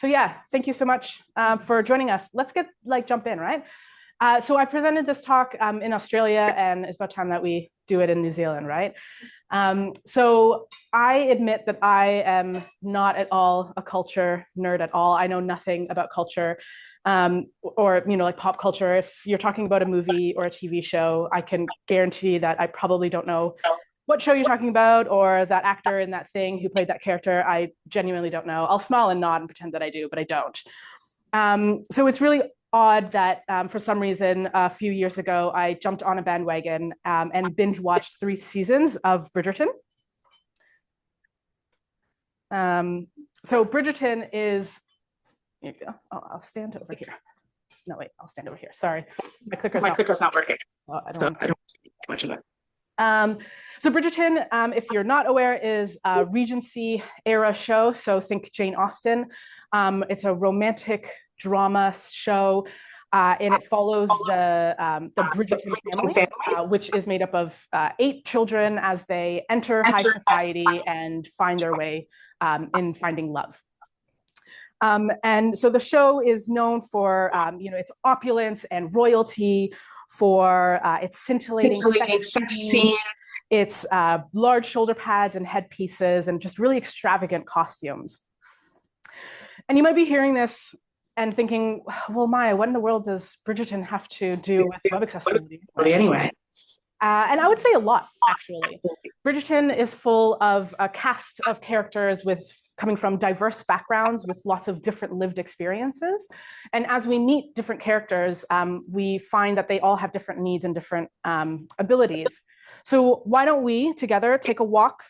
So yeah, thank you so much for joining us. Let's jump in, right? So I presented this talk in Australia, and it's about time that we do it in New Zealand, right? So I admit that I am not at all a culture nerd at all. I know nothing about culture or, like pop culture. If you're talking about a movie or a TV show, I can guarantee that I probably don't know what show you're talking about or that actor in that thing who played that character. I genuinely don't know. I'll smile and nod and pretend that I do, but I don't. So it's really odd that for some reason, a few years ago, I jumped on a bandwagon and binge watched 3 seasons of Bridgerton. So Bridgerton is, here you go. Oh, I'll stand over here. No, wait, I'll stand over here. Sorry, my clicker's not working. I don't much of it. So Bridgerton, if you're not aware, is a Regency era show. So think Jane Austen. It's a romantic drama show, and it follows the Bridgerton family, which is made up of 8 children as they enter high society and find their way in finding love. And so the show is known for its opulence and royalty, for its scintillating sex scenes, its large shoulder pads and headpieces, and just really extravagant costumes. And you might be hearing this and thinking, well, Maia, what in the world does Bridgerton have to do with web accessibility anyway? And I would say a lot, actually. Bridgerton is full of a cast of characters coming from diverse backgrounds with lots of different lived experiences. And as we meet different characters, we find that they all have different needs and different abilities. So why don't we together take a walk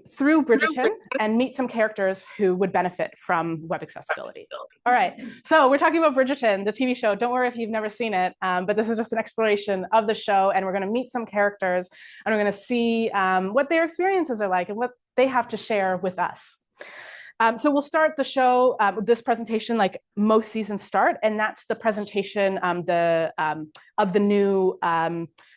through Bridgerton and meet some characters who would benefit from web accessibility. All right, so we're talking about Bridgerton, the TV show. Don't worry if you've never seen it, but this is just an exploration of the show, and we're going to meet some characters, and we're going to see what their experiences are like and what they have to share with us. So we'll start the show, this presentation like most seasons start, and that's the presentation of the new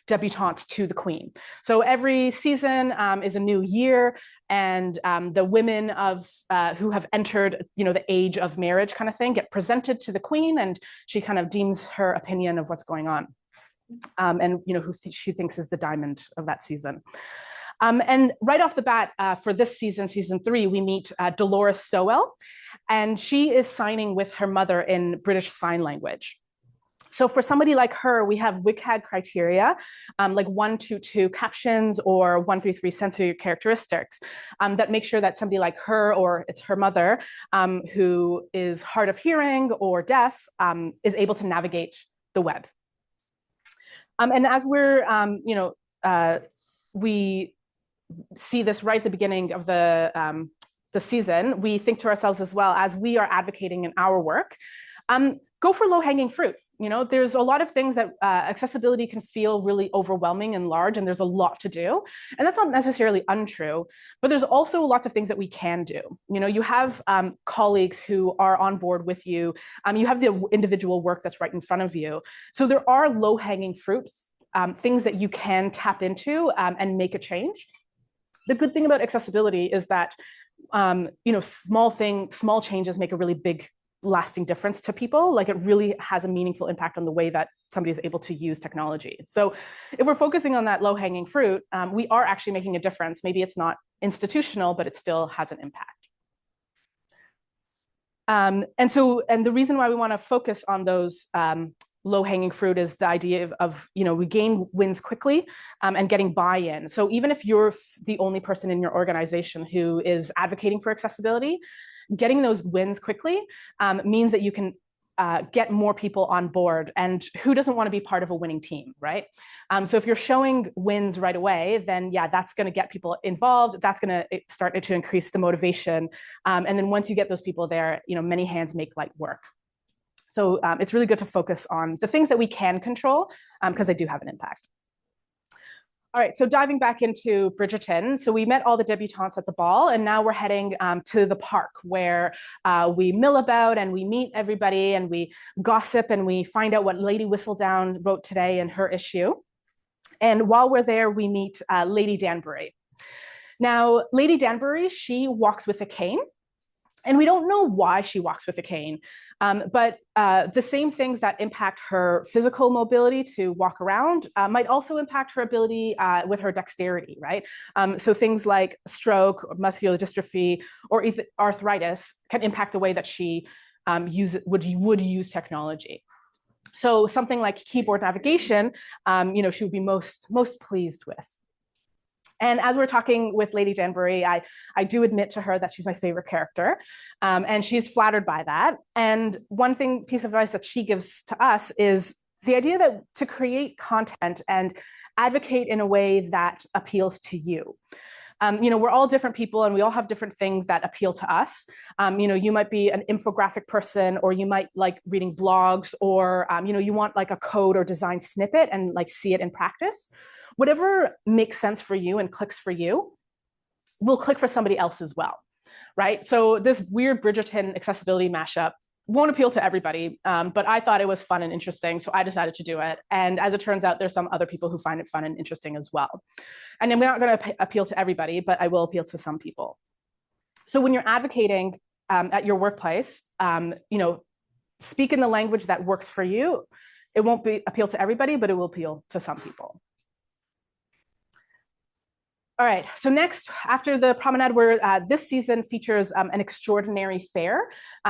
debutante to the Queen. So every season is a new year, and the women who have entered, the age of marriage kind of thing, get presented to the Queen, and she kind of deems her opinion of what's going on, and who she thinks is the diamond of that season. And right off the bat, for this season, season 3, we meet Dolores Stowell, and she is signing with her mother in British Sign Language. So for somebody like her, we have WCAG criteria, like 122 captions or 133 sensory characteristics that make sure that somebody like her, or it's her mother, who is hard of hearing or deaf, is able to navigate the web. And as we're, we see this right at the beginning of the season, we think to ourselves as well, as we are advocating in our work, go for low-hanging fruit. There's a lot of things that accessibility can feel really overwhelming and large, and there's a lot to do. And that's not necessarily untrue, but there's also lots of things that we can do. You have colleagues who are on board with you. You have the individual work that's right in front of you. So there are low-hanging fruit, things that you can tap into and make a change. The good thing about accessibility is that, small changes make a really big lasting difference to people. Like, it really has a meaningful impact on the way that somebody is able to use technology. So if we're focusing on that low-hanging fruit, we are actually making a difference. Maybe it's not institutional, but it still has an impact. And the reason why we want to focus on those low-hanging fruit is the idea of we gain wins quickly and getting buy-in. So even if you're the only person in your organization who is advocating for accessibility, getting those wins quickly means that you can get more people on board. And who doesn't want to be part of a winning team, right? So if you're showing wins right away, then yeah, that's going to get people involved. That's going to start to increase the motivation. And then once you get those people there, many hands make light work. So it's really good to focus on the things that we can control because they do have an impact. All right, so diving back into Bridgerton. So we met all the debutantes at the ball, and now we're heading to the park where we mill about and we meet everybody and we gossip and we find out what Lady Whistledown wrote today in her issue. And while we're there, we meet Lady Danbury. Now, Lady Danbury, she walks with a cane. And we don't know why she walks with a cane, but the same things that impact her physical mobility to walk around might also impact her ability with her dexterity, right? So things like stroke, muscular dystrophy, or arthritis can impact the way that she would use technology. So something like keyboard navigation, she would be most pleased with. And as we're talking with Lady Danbury, I do admit to her that she's my favorite character, and she's flattered by that. And one piece of advice that she gives to us is the idea that to create content and advocate in a way that appeals to you. We're all different people and we all have different things that appeal to us. You might be an infographic person, or you might like reading blogs, or, you want like a code or design snippet and like see it in practice. Whatever makes sense for you and clicks for you will click for somebody else as well, right? So this weird Bridgerton accessibility mashup won't appeal to everybody, but I thought it was fun and interesting, so I decided to do it. And as it turns out, there's some other people who find it fun and interesting as well. And I'm not going to appeal to everybody, but I will appeal to some people. So when you're advocating at your workplace, speak in the language that works for you. It won't appeal to everybody, but it will appeal to some people. All right, so next, after the Promenade, this season features an extraordinary fair.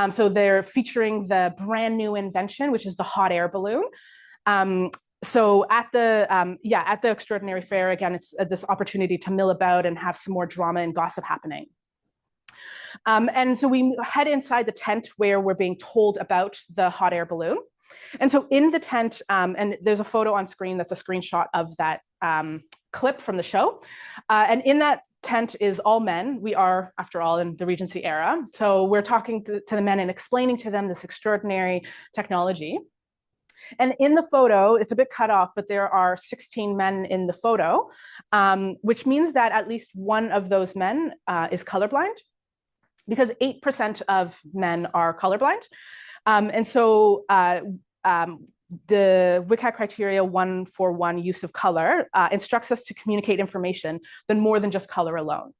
So they're featuring the brand new invention, which is the hot air balloon. So at the extraordinary fair, again, it's this opportunity to mill about and have some more drama and gossip happening. And so we head inside the tent where we're being told about the hot air balloon. And so in the tent, and there's a photo on screen that's a screenshot of that clip from the show. And in that tent is all men. We are, after all, in the Regency era. So we're talking to the men and explaining to them this extraordinary technology. And in the photo, it's a bit cut off, but there are 16 men in the photo, which means that at least one of those men is colorblind, because 8% of men are colorblind. And so the WCAG criteria 141 use of color instructs us to communicate information more than just color alone.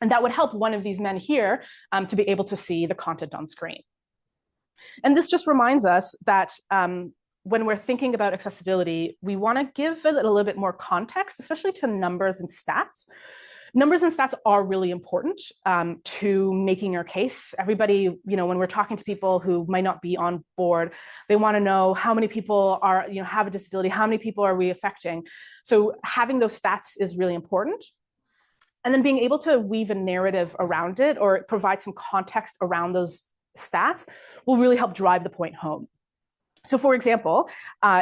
And that would help one of these men here to be able to see the content on screen. And this just reminds us that when we're thinking about accessibility, we want to give it a little bit more context, especially to numbers and stats. Numbers and stats are really important to making your case. Everybody, when we're talking to people who might not be on board, they want to know how many people are, have a disability, how many people are we affecting? So having those stats is really important. And then being able to weave a narrative around it or provide some context around those stats will really help drive the point home. So for example,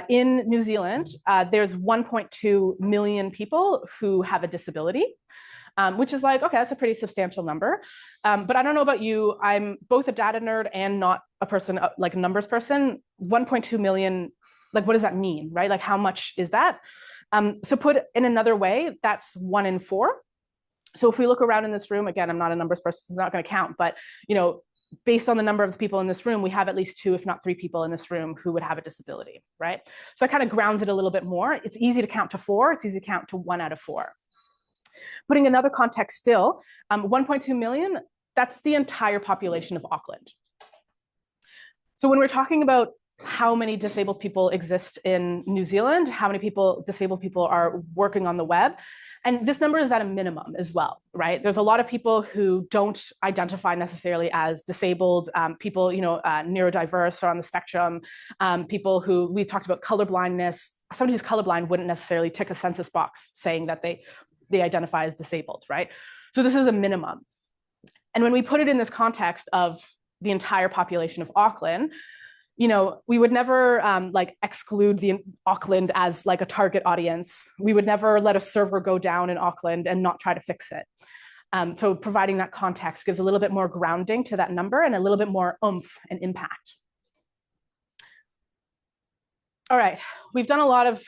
in New Zealand, there's 1.2 million people who have a disability. Which is like, okay, that's a pretty substantial number. But I don't know about you, I'm both a data nerd and not a person, like a numbers person. 1.2 million, like what does that mean, right? Like how much is that? So put in another way, that's 1 in 4. So if we look around in this room, again, I'm not a numbers person, so I'm not gonna count, but based on the number of people in this room, we have at least 2, if not 3 people in this room who would have a disability, right? So that kind of grounds it a little bit more. It's easy to count to 4, it's easy to count to 1 out of 4. Putting another context still, 1.2 million, that's the entire population of Auckland. So when we're talking about how many disabled people exist in New Zealand, how many disabled people are working on the web, and this number is at a minimum as well, right? There's a lot of people who don't identify necessarily as disabled, people, neurodiverse or on the spectrum, people who, we've talked about colorblindness. Somebody who's colorblind wouldn't necessarily tick a census box saying that they identify as disabled, right? So this is a minimum. And when we put it in this context of the entire population of Auckland, we would never exclude the Auckland as like a target audience. We would never let a server go down in Auckland and not try to fix it. So providing that context gives a little bit more grounding to that number and a little bit more oomph and impact. All right, we've done a lot of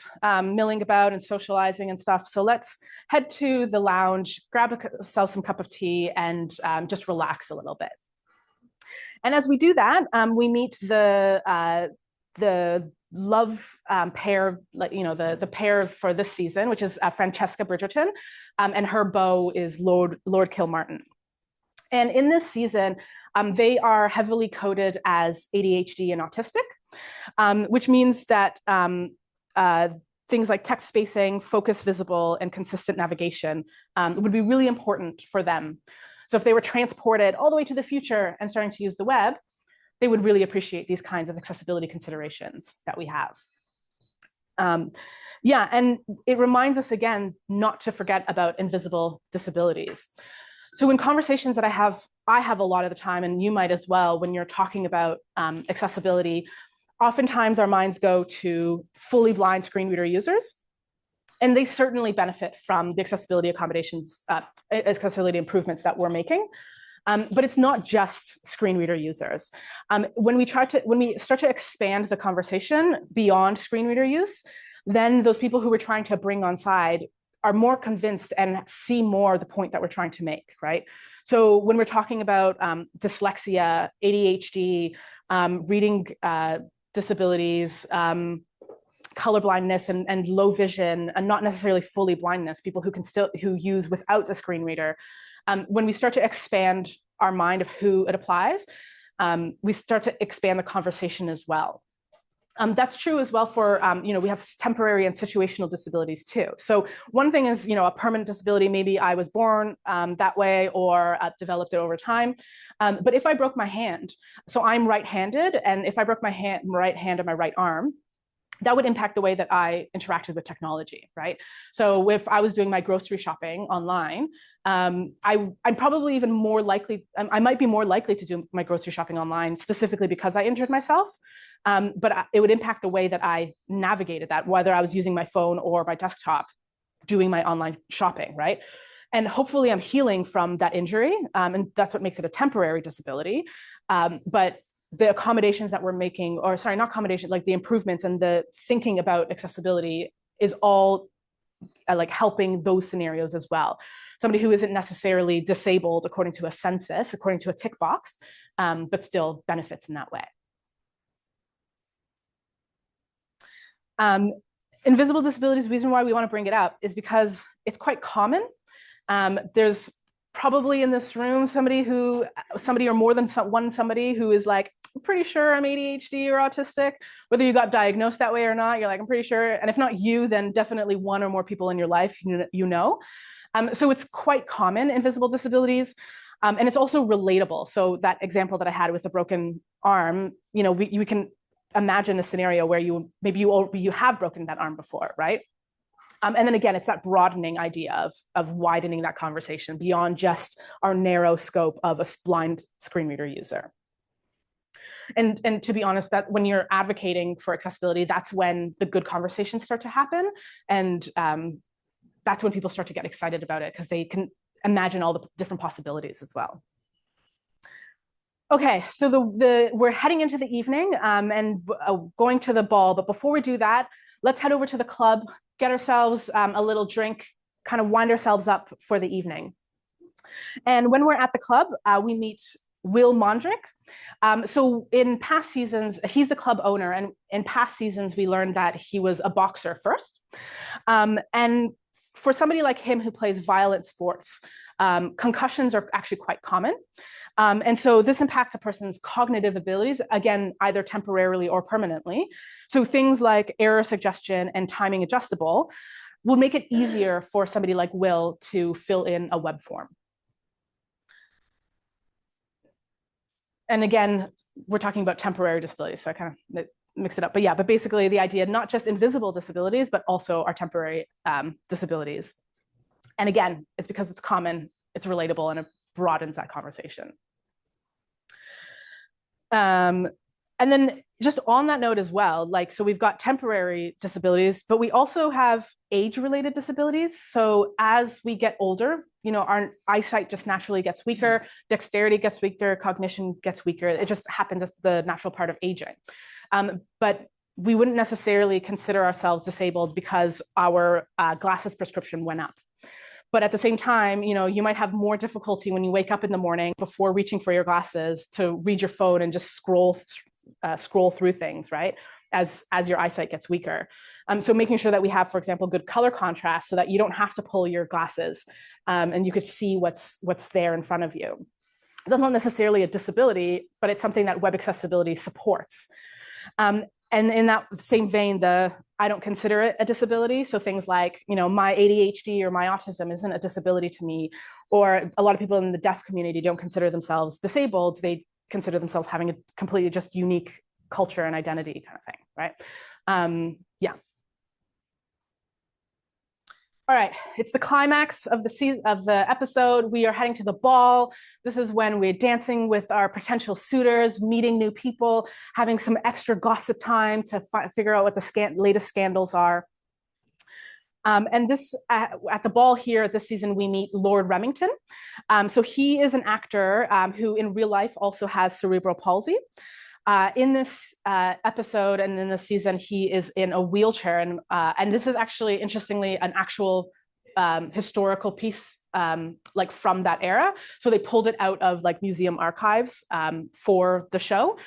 milling about and socializing and stuff. So let's head to the lounge, grab ourselves some cup of tea and just relax a little bit. And as we do that, we meet the love pair, the pair for this season, which is Francesca Bridgerton, and her beau is Lord Kilmartin. And in this season, they are heavily coded as ADHD and autistic, which means that things like text spacing, focus visible, and consistent navigation would be really important for them. So if they were transported all the way to the future and starting to use the web, they would really appreciate these kinds of accessibility considerations that we have. Yeah, and it reminds us again not to forget about invisible disabilities. So in conversations that I have a lot of the time, and you might as well, when you're talking about accessibility, oftentimes our minds go to fully blind screen reader users, and they certainly benefit from the accessibility accommodations, accessibility improvements that we're making. But it's not just screen reader users. When we start to expand the conversation beyond screen reader use, then those people who we're trying to bring on side are more convinced and see more the point that we're trying to make, right? So when we're talking about dyslexia, ADHD, reading disabilities, color blindness and low vision, and not necessarily fully blindness, people who use without a screen reader, when we start to expand our mind of who it applies, we start to expand the conversation as well. That's true as well for, we have temporary and situational disabilities too. So one thing is, a permanent disability, maybe I was born that way or developed it over time. But if I broke my hand, so I'm right-handed, and if I broke my right hand or my right arm, that would impact the way that I interacted with technology, right? So if I was doing my grocery shopping online, I'm probably even more likely, I might be more likely to do my grocery shopping online specifically because I injured myself. But it would impact the way that I navigated that, whether I was using my phone or my desktop doing my online shopping, right? And hopefully I'm healing from that injury, and that's what makes it a temporary disability. But the accommodations that we're making, or sorry, not accommodation, like the improvements and the thinking about accessibility is all like helping those scenarios as well. Somebody who isn't necessarily disabled according to a census, according to a tick box, but still benefits in that way. Invisible disabilities, the reason why we want to bring it up is because it's quite common. There's probably in this room somebody or more than somebody who is like, I'm pretty sure I'm ADHD or autistic, whether you got diagnosed that way or not, you're like, I'm pretty sure. And if not you, then definitely one or more people in your life, you know. So it's quite common, invisible disabilities. And it's also relatable. So that example that I had with a broken arm, we can imagine a scenario where you have broken that arm before, right? And then again, it's that broadening idea of widening that conversation beyond just our narrow scope of a blind screen reader user. And to be honest, that when you're advocating for accessibility, that's when the good conversations start to happen. And that's when people start to get excited about it because they can imagine all the different possibilities as well. Okay, so we're heading into the evening and going to the ball. But before we do that, let's head over to the club, get ourselves a little drink, kind of wind ourselves up for the evening. And when we're at the club, we meet Will Mondrich. So in past seasons, he's the club owner, and in past seasons, we learned that he was a boxer first. And for somebody like him who plays violent sports, concussions are actually quite common. And so this impacts a person's cognitive abilities, again, either temporarily or permanently. So things like error suggestion and timing adjustable will make it easier for somebody like Will to fill in a web form. And again, we're talking about temporary disabilities, so I kind of mix it up. But yeah, but basically the idea, not just invisible disabilities, but also our temporary disabilities. And again, it's because it's common, it's relatable, and it broadens that conversation. And then just on that note as well, so we've got temporary disabilities, but we also have age-related disabilities. So as we get older, our eyesight just naturally gets weaker, dexterity gets weaker, cognition gets weaker. It just happens as the natural part of aging. But we wouldn't necessarily consider ourselves disabled because our glasses prescription went up. But at the same time, you might have more difficulty when you wake up in the morning before reaching for your glasses to read your phone and just scroll through things, right? As your eyesight gets weaker. So making sure that we have, for example, good color contrast so that you don't have to pull your glasses and you could see what's there in front of you. It's not necessarily a disability, but it's something that web accessibility supports. And in that same vein, I don't consider it a disability. So things like, my ADHD or my autism isn't a disability to me, or a lot of people in the deaf community don't consider themselves disabled. They consider themselves having a completely just unique culture and identity kind of thing, right? Yeah. All right, it's the climax of the episode. We are heading to the ball. This is when we're dancing with our potential suitors, meeting new people, having some extra gossip time to figure out what the latest scandals are. And this at the ball here this season, we meet Lord Remington. So he is an actor who in real life also has cerebral palsy. In this episode and in this season, he is in a wheelchair. And this is actually, interestingly, an actual historical piece like from that era. So they pulled it out of like museum archives for the show.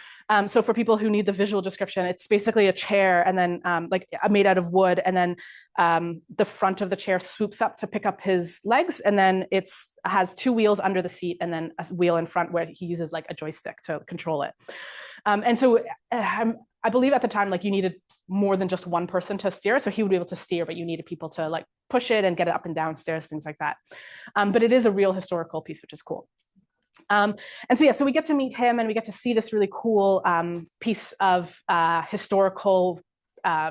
So for people who need the visual description, it's basically a chair and then like made out of wood. And then the front of the chair swoops up to pick up his legs. And then it has two wheels under the seat and then a wheel in front where he uses like a joystick to control it. And so I believe at the time, like you needed more than just one person to steer. So he would be able to steer, but you needed people to like push it and get it up and down stairs, things like that. But it is a real historical piece, which is cool. And so, yeah, so we get to meet him and we get to see this really cool piece of historical, cool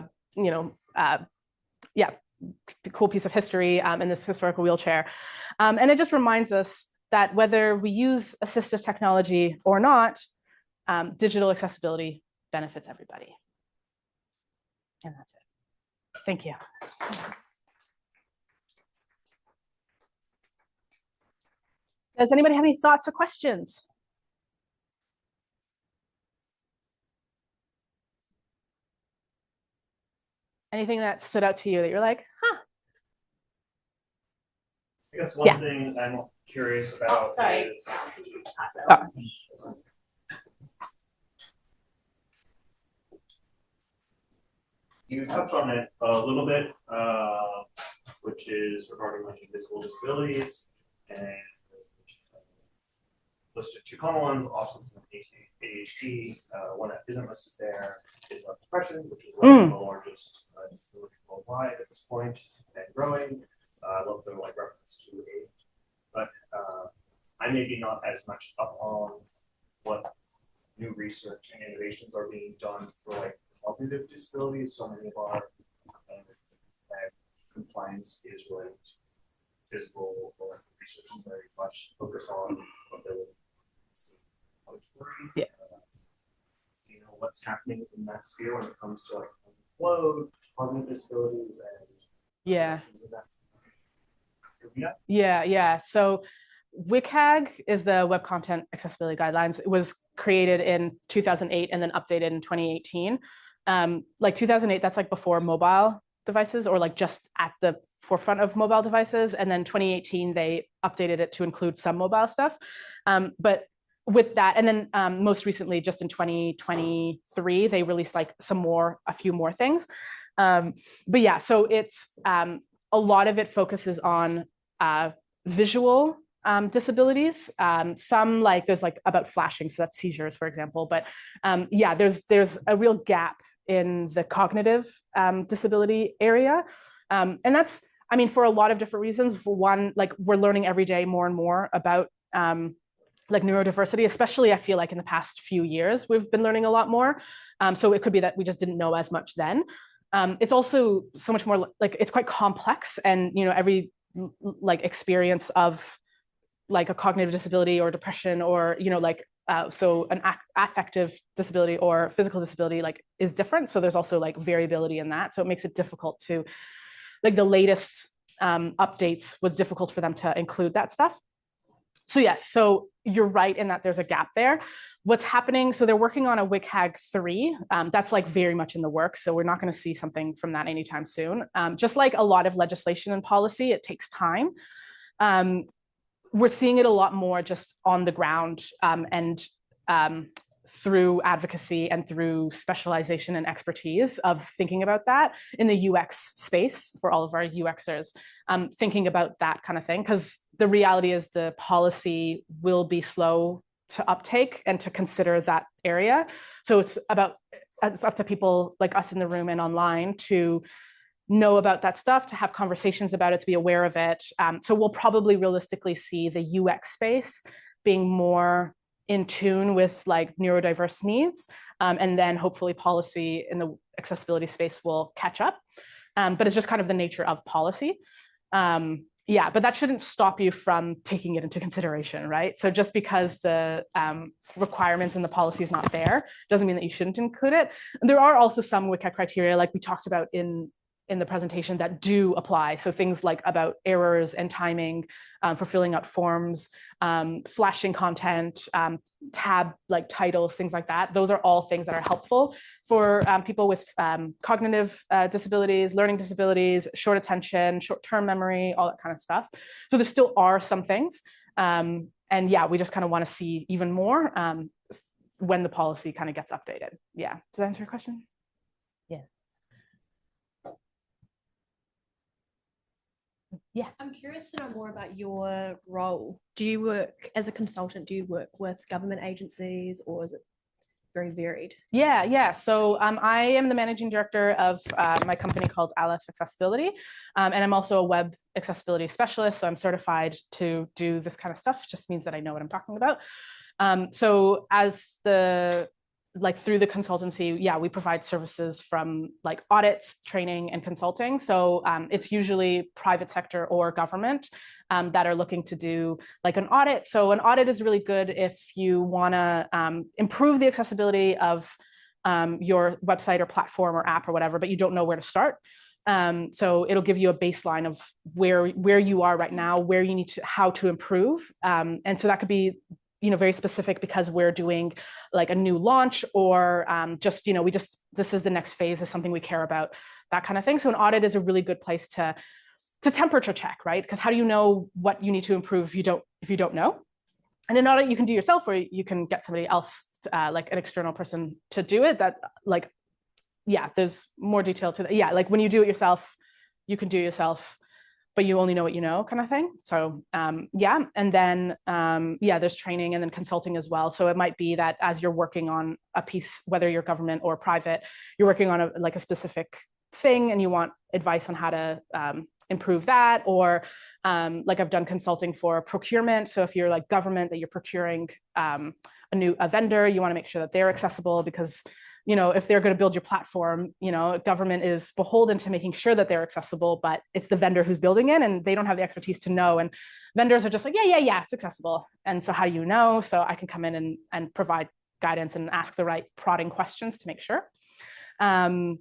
piece of history in this historical wheelchair. And it just reminds us that whether we use assistive technology or not, digital accessibility benefits everybody. And that's it. Thank you. Does anybody have any thoughts or questions? Anything that stood out to you that you're like, huh? I guess one thing I'm curious about is... You touched on it a little bit, which is regarding like invisible disabilities, and listed two common ones: autism and ADHD. One that isn't listed there is depression, which is the largest disability worldwide at this point and growing. I love the like reference to age, but I may be not as much up on what new research and innovations are being done for like cognitive disabilities. So many of our compliance is related to physical or research is very much focused on ability to see auditory. Yeah. You know what's happening in that sphere when it comes to like flow, cognitive disabilities, and yeah. So WCAG is the Web Content Accessibility Guidelines. It was created in 2008 and then updated in 2018. Like 2008, that's like before mobile devices or like just at the forefront of mobile devices. And then 2018, they updated it to include some mobile stuff. But with that, and then most recently, just in 2023, they released like a few more things. But yeah, so it's a lot of it focuses on visual disabilities. Some like there's like about flashing, so that's seizures, for example. But yeah, there's a real gap in the cognitive disability area, and that's, I mean, for a lot of different reasons. For one, like we're learning every day more and more about like neurodiversity, especially I feel like in the past few years we've been learning a lot more. So it could be that we just didn't know as much then. It's also so much more like it's quite complex, and every like experience of like a cognitive disability or depression or so an affective disability or physical disability like is different. So there's also like variability in that. So it makes it difficult to like the latest updates was difficult for them to include that stuff. So yes, so you're right in that there's a gap there. What's happening, so they're working on a WCAG 3. That's like very much in the works. So we're not going to see something from that anytime soon. Just like a lot of legislation and policy, it takes time. We're seeing it a lot more just on the ground and through advocacy and through specialization and expertise of thinking about that in the UX space for all of our UXers, thinking about that kind of thing, because the reality is the policy will be slow to uptake and to consider that area. So it's up to people like us in the room and online to know about that stuff, to have conversations about it, to be aware of it. So we'll probably realistically see the UX space being more in tune with like neurodiverse needs. And then hopefully policy in the accessibility space will catch up. But it's just kind of the nature of policy. Yeah, but that shouldn't stop you from taking it into consideration, right? So just because the requirements in the policy is not there, doesn't mean that you shouldn't include it. And there are also some WCAG criteria, like we talked about in the presentation, that do apply. So things like about errors and timing for filling out forms, flashing content, tab like titles, things like that. Those are all things that are helpful for people with cognitive disabilities, learning disabilities, short attention, short-term memory, all that kind of stuff. So there still are some things. And yeah, we just kind of want to see even more when the policy kind of gets updated. Yeah, does that answer your question? Yeah. Yeah. I'm curious to know more about your role. Do you work as a consultant? Do you work with government agencies, or is it very varied? Yeah. So I am the managing director of my company called Aleph Accessibility. And I'm also a web accessibility specialist. So I'm certified to do this kind of stuff. It just means that I know what I'm talking about. So as through the consultancy, yeah, we provide services from like audits, training, and consulting. So it's usually private sector or government that are looking to do like an audit. So an audit is really good if you want to improve the accessibility of your website or platform or app or whatever, but you don't know where to start. So it'll give you a baseline of where you are right now, where you need to, how to improve. And so that could be very specific because we're doing like a new launch or this is the next phase, is something we care about, that kind of thing. So an audit is a really good place to temperature check, right? Because how do you know what you need to improve if you don't know? And an audit you can do yourself, or you can get somebody else, like an external person, to do it. That there's more detail to that. Yeah, like when you do it yourself, you can do it yourself, but you only know what you know, kind of thing. So yeah, and then there's training and then consulting as well. So it might be that as you're working on a piece, whether you're government or private, you're working on a specific thing and you want advice on how to improve that. Or like I've done consulting for procurement. So if you're like government, that you're procuring a vendor, you want to make sure that they're accessible, because if they're going to build your platform, government is beholden to making sure that they're accessible, but it's the vendor who's building it and they don't have the expertise to know. And vendors are just like, yeah, it's accessible. And so how do you know? So I can come in and provide guidance and ask the right prodding questions to make sure. And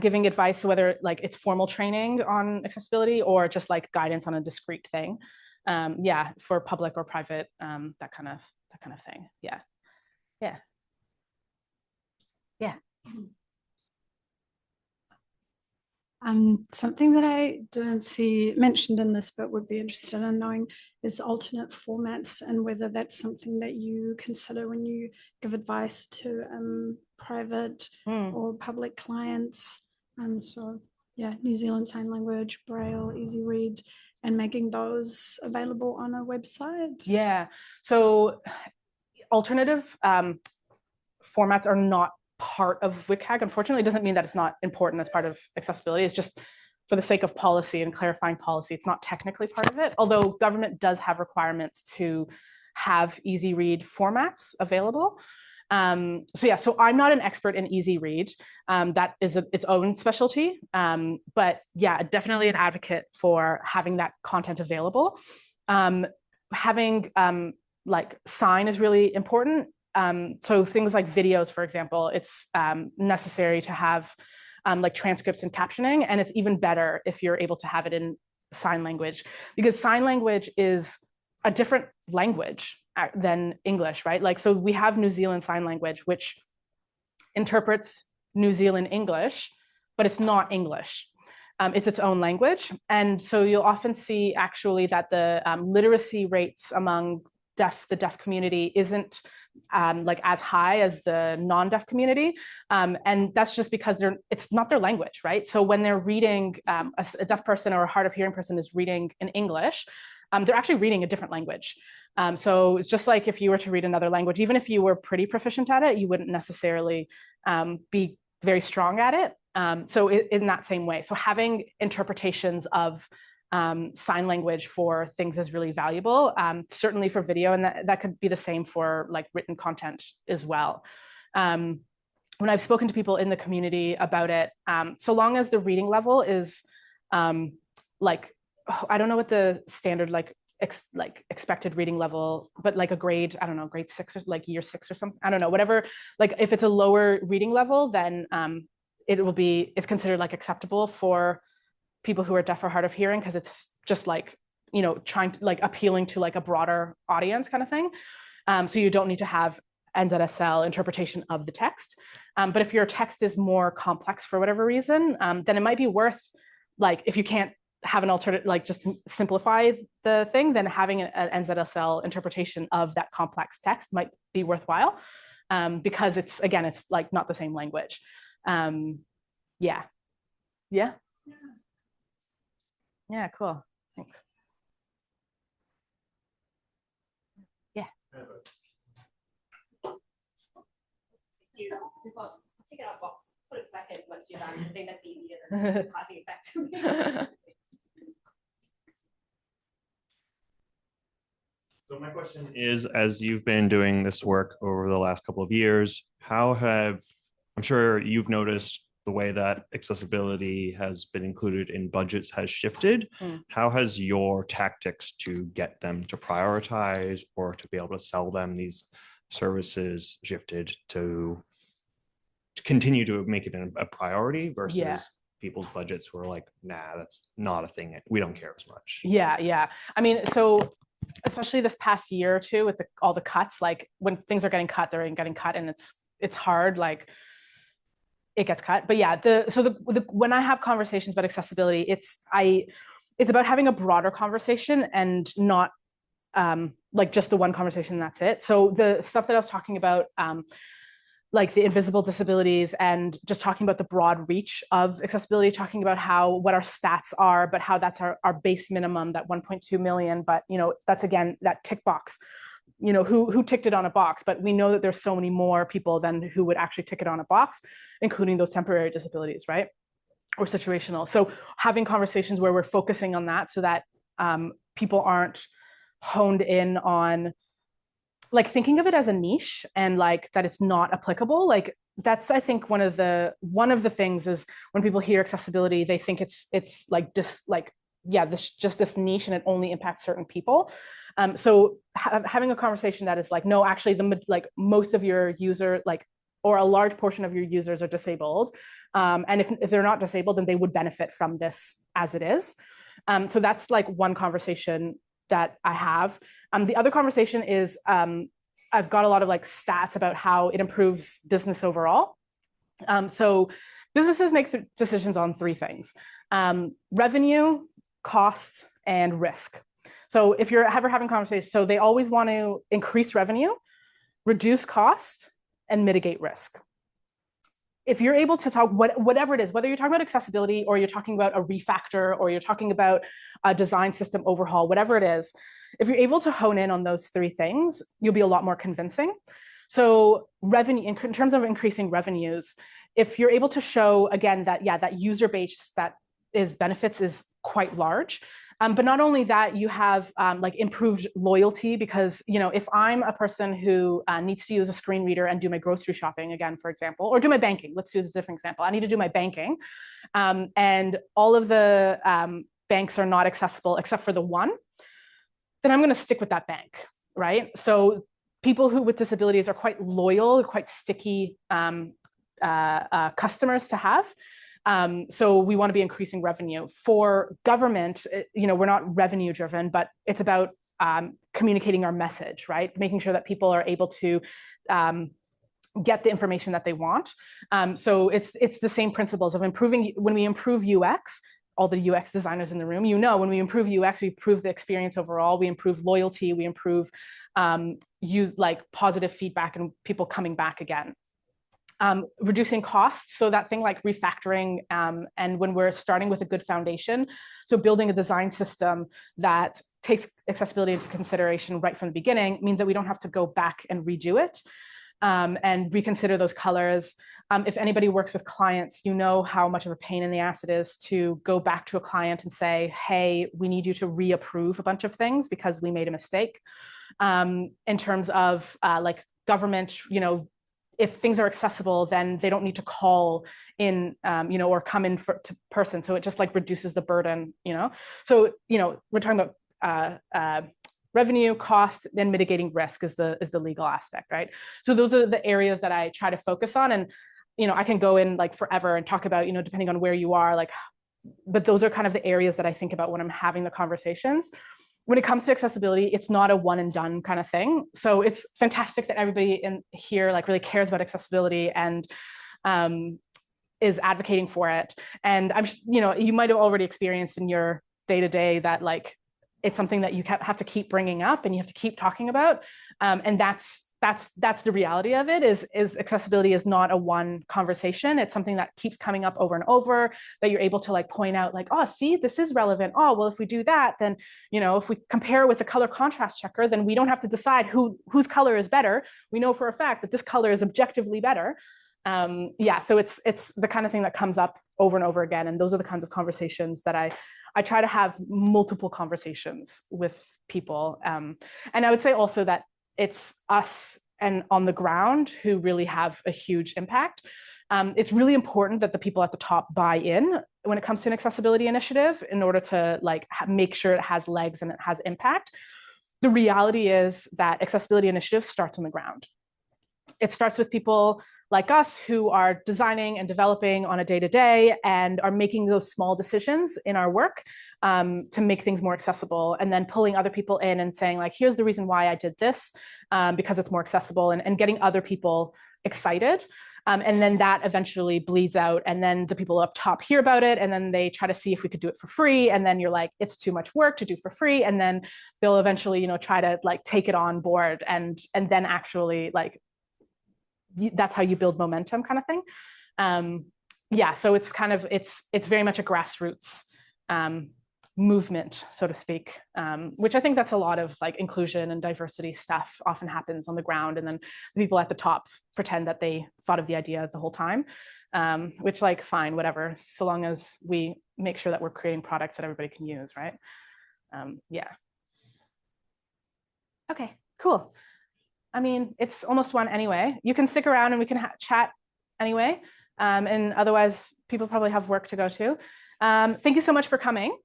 giving advice, whether like it's formal training on accessibility or just like guidance on a discrete thing. For public or private, that kind of thing. Yeah. Something that I didn't see mentioned in this, but would be interested in knowing, is alternate formats, and whether that's something that you consider when you give advice to private or public clients. New Zealand Sign Language, Braille, Easy Read, and making those available on a website. Yeah, so alternative formats are not part of WCAG. Unfortunately, it doesn't mean that it's not important as part of accessibility. It's just for the sake of policy and clarifying policy, it's not technically part of it, although government does have requirements to have easy read formats available. So I'm not an expert in easy read. That is its own specialty. But yeah, definitely an advocate for having that content available. Having like sign is really important. So things like videos, for example, it's necessary to have like transcripts and captioning, and it's even better if you're able to have it in sign language, because sign language is a different language than English, right? Like, so we have New Zealand Sign Language, which interprets New Zealand English, but it's not English. It's its own language. And so you'll often see actually that the literacy rates among the deaf community isn't like as high as the non-deaf community. And that's just because it's not their language, right? So when they're reading, a deaf person or a hard of hearing person is reading in English, they're actually reading a different language. So it's just like if you were to read another language, even if you were pretty proficient at it, you wouldn't necessarily be very strong at it. So in that same way, so having interpretations of sign language for things is really valuable, certainly for video, and that could be the same for like written content as well. When I've spoken to people in the community about it, so long as the reading level is like, I don't know what the standard like expected reading level, but like a grade, I don't know, grade 6 or like year 6 or something, I don't know, whatever, like if it's a lower reading level, then it's considered like acceptable for people who are deaf or hard of hearing, because it's just like, you know, trying to like appealing to like a broader audience kind of thing. So you don't need to have NZSL interpretation of the text. But if your text is more complex for whatever reason, then it might be worth, like, if you can't have an alternate, like just simplify the thing, then having an NZSL interpretation of that complex text might be worthwhile, because it's like not the same language. Yeah. Yeah, cool. Thanks. Yeah. Take it out box, put it back in once you're done. I think that's easier than passing it back to me. So my question is, as you've been doing this work over the last couple of years, I'm sure you've noticed the way that accessibility has been included in budgets has shifted. How has your tactics to get them to prioritize or to be able to sell them these services shifted to continue to make it a priority versus people's budgets were like, nah, that's not a thing. We don't care as much. Yeah. I mean, so especially this past year or two with all the cuts, like when things are getting cut, they're getting cut, and it's hard, like it gets cut. But yeah, when I have conversations about accessibility, it's about having a broader conversation and not like just the one conversation and that's it. So the stuff that I was talking about, like the invisible disabilities, and just talking about the broad reach of accessibility, talking about what our stats are, but how that's our base minimum, that 1.2 million. But, you know, that's again, that tick box, you know, who ticked it on a box, but we know that there's so many more people than who would actually tick it on a box, including those temporary disabilities, right? Or situational. So having conversations where we're focusing on that, so that people aren't honed in on like thinking of it as a niche, and like that it's not applicable. Like that's, I think one of the things is when people hear accessibility, they think it's like this niche and it only impacts certain people. So having a conversation that is like, no, actually most of your user, like, or a large portion of your users are disabled. And if they're not disabled, then they would benefit from this as it is. So that's like one conversation that I have. The other conversation is I've got a lot of like stats about how it improves business overall. So businesses make decisions on 3 things: revenue, costs, and risk. So if you're ever having conversations, so they always want to increase revenue, reduce cost, and mitigate risk. If you're able to talk whatever it is, whether you're talking about accessibility or you're talking about a refactor or you're talking about a design system overhaul, whatever it is, if you're able to hone in on those 3 things, you'll be a lot more convincing. So revenue, in terms of increasing revenues, if you're able to show, again, that user base that is benefits is quite large. But not only that, you have like improved loyalty, because, you know, if I'm a person who needs to use a screen reader and do my grocery shopping, again, for example, or do my banking, let's do this different example. I need to do my banking, and all of the banks are not accessible except for the one, then I'm going to stick with that bank, right? So people with disabilities are quite loyal, quite sticky customers to have. So we want to be increasing revenue. For government, you know, we're not revenue driven, but it's about communicating our message, right? Making sure that people are able to get the information that they want. So it's the same principles of improving. When we improve UX, all the UX designers in the room, you know, when we improve UX, we improve the experience overall, we improve loyalty, we improve use like positive feedback and people coming back again. Reducing costs, so that thing like refactoring, and when we're starting with a good foundation, so building a design system that takes accessibility into consideration right from the beginning means that we don't have to go back and redo it and reconsider those colors. If anybody works with clients, you know how much of a pain in the ass it is to go back to a client and say, hey, we need you to reapprove a bunch of things because we made a mistake. In terms of like government, you know, if things are accessible, then they don't need to call in, you know, or come in to person. So it just like reduces the burden, you know. So, you know, we're talking about revenue, cost, then mitigating risk is the legal aspect, right? So those are the areas that I try to focus on. And, you know, I can go in like forever and talk about, you know, depending on where you are, like, but those are kind of the areas that I think about when I'm having the conversations. When it comes to accessibility, it's not a one and done kind of thing. So it's fantastic that everybody in here like really cares about accessibility and is advocating for it. And I'm, you know, you might have already experienced in your day-to-day that like, it's something that you have to keep bringing up and you have to keep talking about. And that's the reality of it is accessibility is not a one conversation. It's something that keeps coming up over and over, that you're able to like point out like, oh, see, this is relevant. Oh, well, if we do that, then, you know, if we compare with the color contrast checker, then we don't have to decide whose color is better. We know for a fact that this color is objectively better. Yeah, so it's the kind of thing that comes up over and over again. And those are the kinds of conversations that I try to have multiple conversations with people. And I would say also that it's us and on the ground who really have a huge impact. It's really important that the people at the top buy in when it comes to an accessibility initiative in order to like make sure it has legs and it has impact. The reality is that accessibility initiatives starts on the ground. It starts with people like us who are designing and developing on a day-to-day and are making those small decisions in our work to make things more accessible, and then pulling other people in and saying like, here's the reason why I did this, because it's more accessible, and getting other people excited. And then that eventually bleeds out, and then the people up top hear about it, and then they try to see if we could do it for free, and then you're like, it's too much work to do for free, and then they'll eventually, you know, try to like take it on board, and then actually like that's how you build momentum kind of thing. Yeah, so it's kind of it's very much a grassroots movement, so to speak, which I think that's a lot of like inclusion and diversity stuff often happens on the ground, and then the people at the top pretend that they thought of the idea the whole time, which like fine, whatever, so long as we make sure that we're creating products that everybody can use, right? Yeah. Okay, cool. I mean, it's almost one anyway. You can stick around and we can chat anyway. And otherwise, people probably have work to go to. Thank you so much for coming.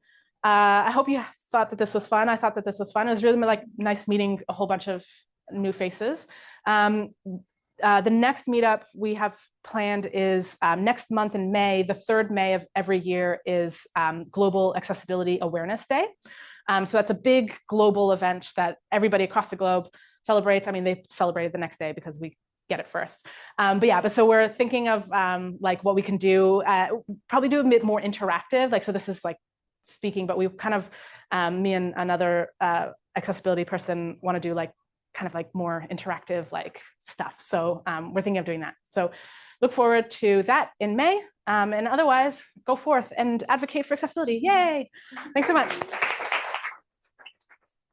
I hope you thought that this was fun. I thought that this was fun. It was really like nice meeting a whole bunch of new faces. The next meetup we have planned is next month in May. The 3rd May of every year is Global Accessibility Awareness Day. So that's a big global event that everybody across the globe celebrates. I mean, they celebrated the next day because we get it first. But yeah, so we're thinking of like what we can do, probably do a bit more interactive. Like, so this is like speaking, but we kind of, me and another accessibility person want to do like kind of like more interactive like stuff. So we're thinking of doing that. So look forward to that in May. And otherwise, go forth and advocate for accessibility. Yay! Thanks so much.